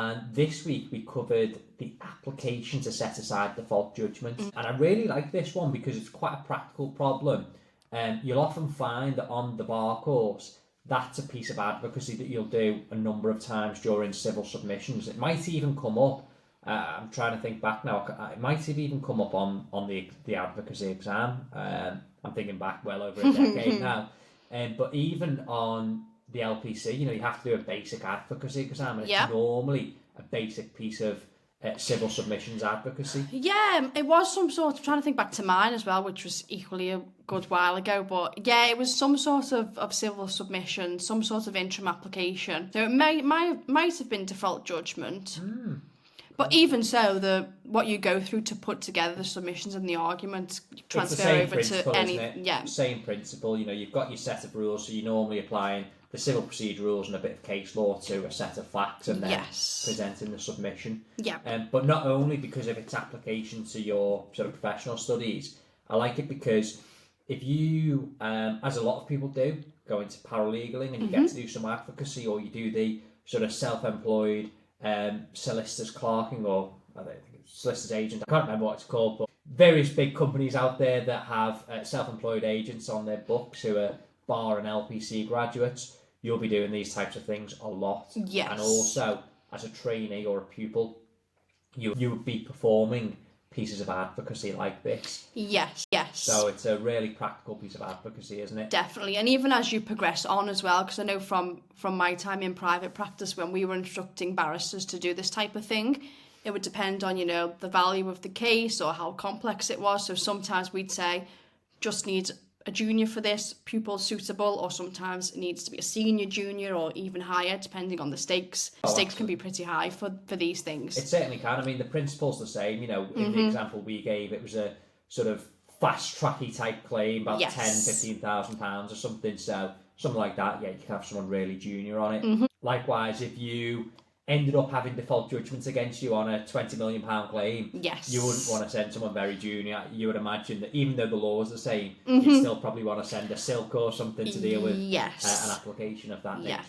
And this week we covered the application to set aside default judgment. And I really like this one because it's quite a practical problem. You'll often find that on the bar course, that's a piece of advocacy that you'll do a number of times during civil submissions. It might even come up, I'm trying to think back now, it might have even come up on the advocacy exam. I'm thinking back well over a decade now. But even on the LPC, you have to do a basic advocacy exam, and it's normally a basic piece of civil submissions advocacy. Yeah, it was some sort of, trying to think back to mine as well, which was equally a good while ago, but yeah, it was some sort of civil submission, some sort of interim application. So it might have been default judgment. But even so, what you go through to put together the submissions and the arguments transfer over to any. Yeah. Same principle. You've got your set of rules, so you're normally applying the civil procedure rules and a bit of case law to a set of facts, and then presenting the submission. Yeah. But not only because of its application to your sort of professional studies, I like it because if you, as a lot of people do, go into paralegaling and you get to do some advocacy, or you do the sort of self-employed solicitor's clerking, or I think it's solicitor's agent, I can't remember what it's called, but various big companies out there that have self-employed agents on their books who are bar and LPC graduates. You'll be doing these types of things a lot. Yes. And also, as a trainee or a pupil, you would be performing pieces of advocacy like this. Yes. So it's a really practical piece of advocacy, isn't it? Definitely. And even as you progress on as well, because I know from my time in private practice, when we were instructing barristers to do this type of thing, it would depend on, the value of the case or how complex it was. So sometimes we'd say, just need a junior for this, pupil suitable, or sometimes it needs to be a senior junior or even higher, depending on the stakes. Stakes can be pretty high for these things. It certainly can. I mean, the principle's the same. In the example we gave, it was a sort of fast-tracky type claim, about £10,000-15,000 or something. So something like that, you could have someone really junior on it. Likewise, if you ended up having default judgments against you on a £20 million claim, you wouldn't want to send someone very junior. You would imagine that even though the law is the same, you'd still probably want to send a silk or something to deal with an application of that nature.